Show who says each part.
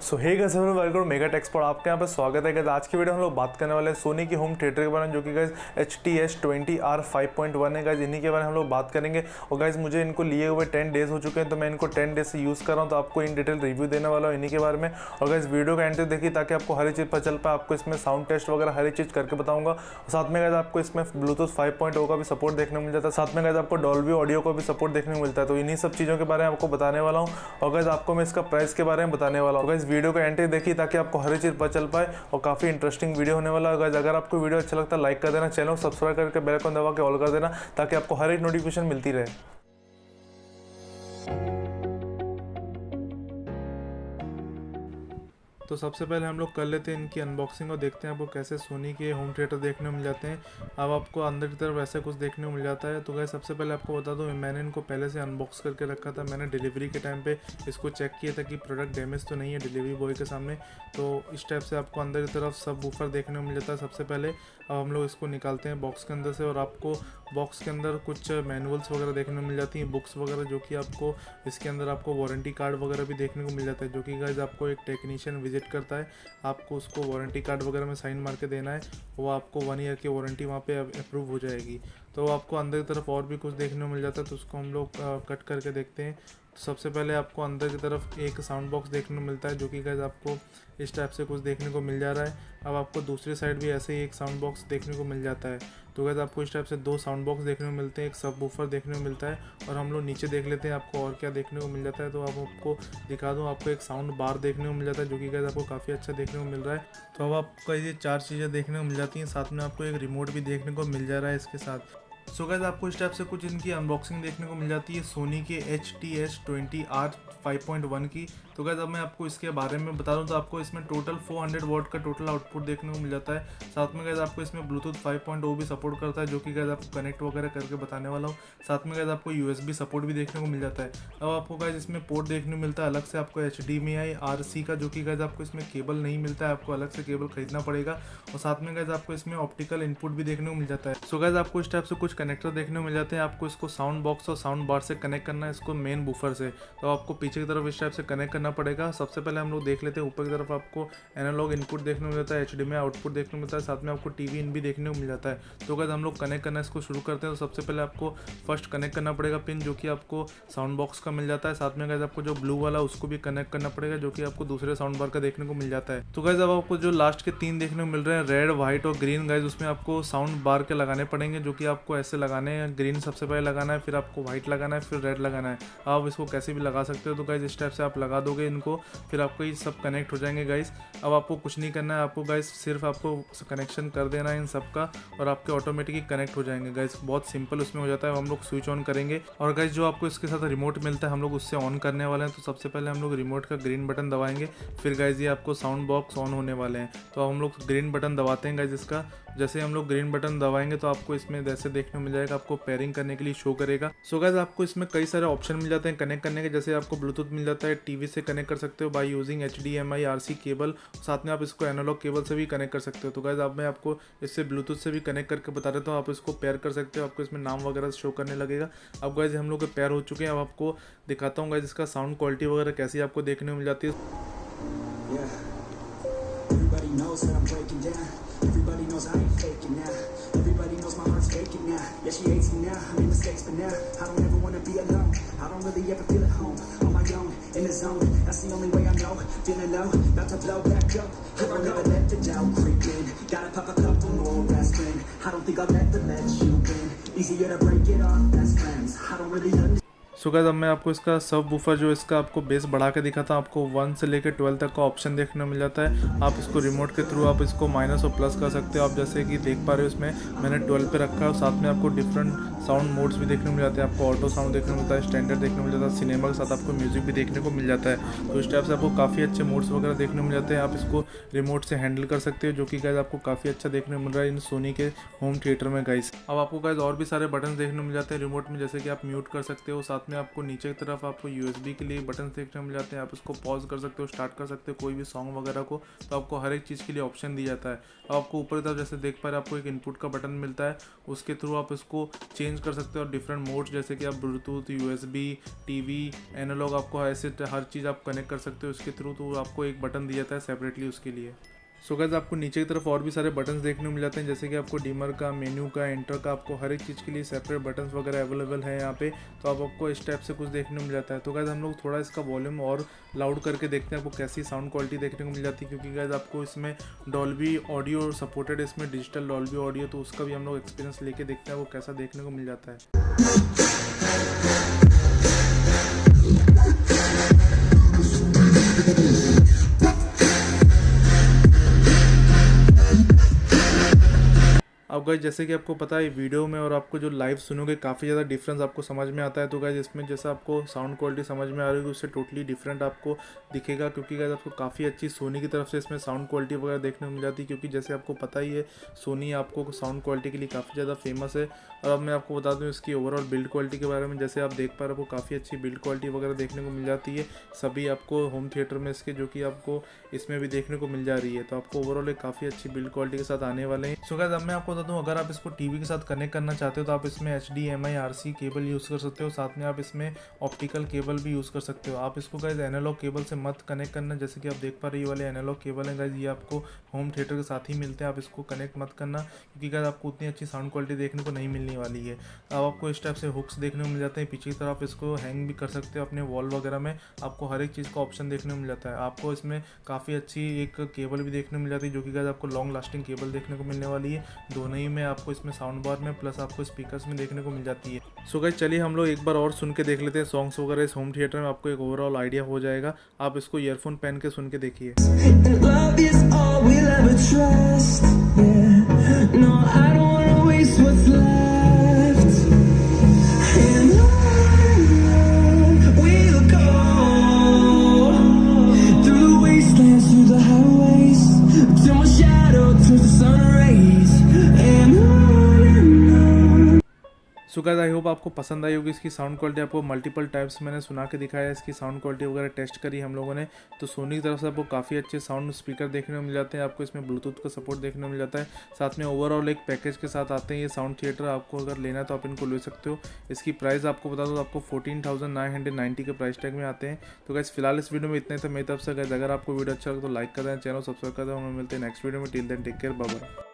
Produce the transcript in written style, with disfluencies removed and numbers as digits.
Speaker 1: सो hey guys welcome Mega Techs पर आपके यहाँ पे स्वागत है गाइस। आज की वीडियो हम लोग बात करने वाले हैं सोनी की होम थिएटर के बारे में, जो कि गाइस HT-S20R 5.1 है गाइस। इन्हीं के बारे में हम लोग बात करेंगे। और गाइस मुझे इनको लिए हुए 10 डेज हो चुके हैं, तो मैं इनको 10 डेज से यूज़ कर रहा हूँ, तो आपको इन डिटेल रिव्यू देने वाला हूँ इन्हीं के बारे में। और गाइस वीडियो का एंड तक देखिए ताकि आपको हर चीज़ पता चल पाए। आपको इसमें साउंड टेस्ट वगैरह हर चीज़ करके बताऊँगा। और साथ में गाइस आपको इसमें ब्लूटूथ 5.0 का भी सपोर्ट देखने को मिल जाता है। साथ में गाइस आपको डॉल्बी ऑडियो को भी सपोर्ट देखने को मिलता है। तो इन्हीं सब चीज़ों के बारे में आपको बताने वाला हूँ। और गाइस आपको मैं इसका प्राइस के बारे में बताने वाला हूँ। गाइस वीडियो का एंड तक देखिए ताकि आपको हर चीज़ पता चल पाए। और काफ़ी इंटरेस्टिंग वीडियो होने वाला है गाइस। अगर आपको वीडियो अच्छा लगता है लाइक कर देना, चैनल को सब्सक्राइब करके बेल आइकन दबा के ऑल कर देना ताकि आपको हर एक नोटिफिकेशन मिलती रहे। तो सबसे पहले हम लोग कर लेते हैं इनकी अनबॉक्सिंग और देखते हैं आपको कैसे सोनी के होम थिएटर देखने को मिल जाते हैं। अब आपको अंदर की तरफ ऐसा कुछ देखने को मिल जाता है। तो गाइस सबसे पहले आपको बता दूं, मैंने इनको पहले से अनबॉक्स करके रखा था। मैंने डिलीवरी के टाइम पे इसको चेक किया था कि प्रोडक्ट डैमेज तो नहीं है डिलीवरी बॉय के सामने। तो इस टाइप से आपको अंदर की तरफ सब वूफर देखने को मिल जाता है सबसे पहले। अब हम लोग इसको निकालते हैं बॉक्स के अंदर से, और आपको बॉक्स के अंदर कुछ मैनुअल्स वगैरह देखने को मिल जाती हैं, बुक्स वगैरह, जो कि आपको इसके अंदर आपको वारंटी कार्ड वगैरह भी देखने को मिल जाता है, जो कि गाइस आपको एक टेक्नीशियन विजिट करता है, आपको उसको वारंटी कार्ड वगैरह में साइन मार के देना है। वो आपको 1 ईयर की वारंटी वहाँ पे अप्रूव हो जाएगी। तो आपको अंदर की तरफ और भी कुछ देखने को मिल जाता है, तो उसको हम लोग कट करके देखते हैं। तो सबसे पहले आपको अंदर की तरफ एक साउंड बॉक्स देखने को मिलता है, जो कि गाइस आपको इस टाइप से कुछ देखने को मिल जा रहा है। अब आपको दूसरी साइड भी ऐसे ही एक साउंड बॉक्स देखने को मिल जाता है। तो गाइस आपको इस टाइप से 2 साउंड बॉक्स देखने को मिलते हैं, एक सब वूफर देखने को मिलता है। और हम लोग नीचे देख लेते हैं आपको और क्या देखने को मिल जाता है। तो अब आपको दिखा दूँ, आपको एक साउंड बार देखने को मिल जाता है, जो कि गाइस आपको काफ़ी अच्छा देखने को मिल रहा है। तो अब आपको ये 4 चीज़ें देखने को मिल जाती हैं, साथ में आपको एक रिमोट भी देखने को मिल जा रहा है इसके साथ। सो गाइस आपको इस टाइप से कुछ इनकी अनबॉक्सिंग देखने को मिल जाती है सोनी के HT-S20R 5.1 की। तो गाइस अब मैं आपको इसके बारे में बता दूं, तो आपको इसमें टोटल 400 वॉट का टोटल आउटपुट देखने को मिल जाता है। साथ में गाइस आपको इसमें ब्लूटूथ 5.0 भी सपोर्ट करता है, जो कि गाइस आपको कनेक्ट वगैरह करके बताने वाला हूँ। साथ में गाइस आपको USB सपोर्ट भी देखने को मिल जाता है। अब आपको गाइस इसमें पोर्ट देखने को मिलता है अलग से, आपको HDMI RC का, जो कि गाइस आपको इसमें केबल नहीं मिलता है, आपको अलग से केबल खरीदना पड़ेगा। और साथ में गाइस आपको इसमें ऑप्टिकल इनपुट भी देखने को मिल जाता है। सो गाइस आपको इस टाइप से कुछ कनेक्टर देखने को मिल जाते हैं। आपको इसको साउंड बॉक्स और साउंड बार से कनेक्ट करना है, इसको मेन बूफर से। तो आपको पीछे की तरफ इस टाइप से कनेक्ट करना पड़ेगा। सबसे पहले हम लोग देख लेते हैं ऊपर की तरफ आपको एनालॉग इनपुट देखने को मिल जाता है, HDMI आउटपुट देखने को मिलता है, साथ में आपको TV इन भी देखने को मिल जाता है। तो गाइस हम लोग कनेक्ट करना इसको शुरू करते हैं। तो सबसे पहले आपको फर्स्ट कनेक्ट करना पड़ेगा पिन, जो कि आपको साउंड बॉक्स का मिल जाता है। साथ में गाइस आपको जो ब्लू वाला उसको भी कनेक्ट करना पड़ेगा, जो कि आपको दूसरे साउंड बार का देखने को मिल जाता है। तो गाइस अब आपको जो लास्ट के 3 देखने को मिल रहे हैं, रेड, व्हाइट और ग्रीन, गाइस उसमें आपको साउंड बार के लगाने पड़ेंगे, जो कि आपको ऐसे लगाने हैं। ग्रीन सबसे पहले लगाना है, फिर आपको व्हाइट लगाना है, फिर रेड लगाना है। आप इसको कैसे भी लगा सकते हो। तो गाइस इस टाइप से आप लगा दोगे इनको, फिर आपको ये सब कनेक्ट हो जाएंगे गाइस। अब आपको कुछ नहीं करना है, आपको गाइस सिर्फ आपको कनेक्शन कर देना है इन सब का, और आपके ऑटोमेटिकली कनेक्ट हो जाएंगे गाइस। बहुत सिंपल उसमें हो जाता है। हम लोग स्विच ऑन करेंगे, और गाइस जो आपको इसके साथ रिमोट मिलता है हम लोग उससे ऑन करने वाले हैं। तो सबसे पहले हम लोग रिमोट का ग्रीन बटन दबाएंगे, फिर गाइस ये आपको साउंड बॉक्स ऑन होने वाले हैं। तो हम लोग ग्रीन बटन दबाते हैं गाइस इसका। जैसे हम लोग ग्रीन बटन दबाएंगे तो आपको इसमें जैसे देखने को मिल जाएगा, आपको पेयरिंग करने के लिए शो करेगा। सो गाइस आपको इसमें कई सारे ऑप्शन मिल जाते हैं कनेक्ट करने के। जैसे आपको ब्लूटूथ मिल जाता है, TV से कनेक्ट कर सकते हो by using HDMI RC cable, साथ में आप इसको एनालॉग केबल से भी कनेक्ट कर सकते हो। तो गाइस अब मैं आपको इससे ब्लूटूथ से भी कनेक्ट करके बता देता हूँ, आप इसको पेयर कर सकते हो, आपको इसमें नाम वगैरह शो करने लगेगा। अब गाइस हम लोग पेयर हो चुके हैं। अब आपको दिखाता हूँ गाइस इसका साउंड क्वालिटी वगैरह कैसी आपको देखने को मिल जाती है।
Speaker 2: Everybody knows I ain't faking now. Everybody knows my heart's faking now. Yeah, she hates me now. I made mistakes, but now I don't ever wanna be alone. I don't really ever feel at home. On my own, in the zone. That's the only way I know. Feeling low, about to blow back up. I don't ever let the doubt creep in. Gotta pop a couple more aspirin. I don't think I'll ever let you win. Easier to break it off best friends. I don't really understand.
Speaker 1: So guys अब मैं आपको इसका सब woofer जो इसका आपको base बढ़ा के दिखाता हूँ। आपको 1 से लेकर 12 तक का ऑप्शन देखने को मिल जाता है। आप इसको रिमोट के थ्रू आप इसको माइनस और प्लस कर सकते हो। आप जैसे कि देख पा रहे हो इसमें मैंने 12 पे रखा है। और साथ में आपको डिफरेंट साउंड मोड्स भी देखने को मिल जाते हैं। आपको ऑटो साउंड देखने को मिलता है, स्टैंडर्ड देखने को मिल जाता है, सिनेमा के साथ आपको म्यूजिक भी देखने को मिल जाता है। तो इस टाइप से आपको काफ़ी अच्छे मोड्स वगैरह देखने को मिल जाते हैं। आप इसको रिमोट से हैंडल कर सकते हो, जो कि गाइस आपको काफ़ी अच्छा देखने को मिल रहा है इन सोनी के होम थिएटर में गाइस। अब आपको गाइस और भी सारे बटन देखने को मिल जाते हैं रिमोट में, जैसे कि आप म्यूट कर सकते हो, साथ साथ में आपको नीचे की तरफ आपको USB के लिए बटन देखने को मिल जाते हैं। आप इसको पॉज कर सकते हो, स्टार्ट कर सकते हो कोई भी सॉन्ग वगैरह को, तो आपको हर एक चीज़ के लिए ऑप्शन दिया जाता है। अब आपको ऊपर की तरफ जैसे देख पा रहे हैं आपको एक इनपुट का बटन मिलता है, उसके थ्रू आप इसको चेंज कर सकते हो और डिफरेंट मोड्स जैसे कि आप ब्लूटूथ, USB, TV, एनालॉग, आपको ऐसे हर चीज़ आप कनेक्ट कर सकते हो इसके थ्रू। तो आपको एक बटन दिया जाता है सेपरेटली उसके लिए। सो गाइस आपको नीचे की तरफ और भी सारे बटन्स देखने को मिल जाते हैं, जैसे कि आपको डिमर का, मेन्यू का, एंटर का, आपको हर एक चीज़ के लिए सेपरेट बटन्स वगैरह अवेलेबल है यहाँ पे। तो आपको इस टाइप से कुछ देखने को मिल जाता है। तो गाइस हम लोग थोड़ा इसका वॉल्यूम और लाउड करके देखते हैं आपको कैसी साउंड क्वालिटी देखने को मिल जाती है, क्योंकि गाइस आपको इसमें डॉल्बी ऑडियो सपोर्टेड है, इसमें डिजिटल डॉल्बी ऑडियो, तो उसका भी हम लोग एक्सपीरियंस लेके देखते हैं वो कैसा देखने को मिल जाता है। अब गाइस जैसे कि आपको पता है वीडियो में और आपको जो लाइव सुनोगे काफ़ी ज़्यादा डिफरेंस आपको समझ में आता है। तो गाइस इसमें जैसा आपको साउंड क्वालिटी समझ में आ रही है उससे टोटली डिफरेंट आपको दिखेगा, क्योंकि गाइस आपको काफ़ी अच्छी सोनी की तरफ से इसमें साउंड क्वालिटी वगैरह देखने को मिल जाती है, क्योंकि जैसे आपको पता ही है सोनी आपको साउंड क्वालिटी के लिए काफ़ी ज़्यादा फेमस है। और अब मैं आपको बता दूँ इसकी ओवरऑल बिल्ड क्वालिटी के बारे में, जैसे आप देख पा रहे हो आपको काफ़ी अच्छी बिल्ड क्वालिटी वगैरह देखने को मिल जाती है सभी आपको होम थिएटर में इसके, जो कि आपको इसमें भी देखने को मिल जा रही है। तो आपको ओवरऑल एक काफ़ी अच्छी बिल्ड क्वालिटी के साथ आने वाले हैं। सो गाइस अब मैं आपको बता दूँ अगर आप इसको टीवी के साथ कनेक्ट करना चाहते हो तो आप इसमें HDMI RC केबल यूज़ कर सकते हो, साथ में आप इसमें ऑप्टिकल केबल भी यूज़ कर सकते हो। आप इसको गाइस एनालॉग केबल से मत कनेक्ट करना, जैसे कि आप देख पा रहे ये वाले एनालॉग केबल है गाइस, ये आपको होम थिएटर के साथ ही मिलते हैं। आप इसको कनेक्ट मत करना, क्योंकि गाइस आपको उतनी अच्छी साउंड क्वालिटी देखने को नहीं मिलने वाली है। अब आपको इस टाइप से हुक्स देखने को मिल जाते हैं पीछे की तरफ, इसको हैंग भी कर सकते हो अपने वॉल वगैरह में, आपको हर एक चीज़ का ऑप्शन देखने को मिल जाता है। आपको इसमें काफ़ी अच्छी एक केबल भी देखने को मिल जाती है, जो कि गाइस आपको लॉन्ग लास्टिंग केबल देखने को मिलने वाली है। दोनों ही में आपको इसमें साउंड बार में प्लस आपको स्पीकर्स में देखने को मिल जाती है। सो गाइस चलिए हम लोग एक बार और सुन के देख लेते हैं सॉन्ग्स वगैरह इस होम थिएटर में, आपको एक ओवरऑल आइडिया हो जाएगा। आप इसको ईयरफोन पहन के सुन के देखिए। सो गाइस आई होप आपको पसंद आई होगी इसकी साउंड क्वालिटी। आपको मल्टीपल टाइप्स मैंने सुना के दिखाया है, इसकी साउंड क्वालिटी वगैरह टेस्ट करी हम लोगों ने। तो सोनी की तरफ से आपको काफ़ी अच्छे साउंड स्पीकर देखने को मिल जाते हैं, आपको इसमें ब्लूटूथ का सपोर्ट देखने को मिल जाता है, साथ में ओवरऑल एक पैकेज के साथ आते हैं ये साउंड थिएटर। आपको अगर लेना है तो आप इनको ले सकते हो। इसकी प्राइस आपको बता दो आपको 14,990 के प्राइस टैग में आते हैं। तो गाइस फिलहाल इस वीडियो में इतना ही था मेरी तरफ से। गाइस अगर आपको वीडियो अच्छा लगा तो लाइक कर दें, चैनल सब्सक्राइब कर दें। हम मिलते हैं नेक्स्ट वीडियो में। Till then take care, bye bye.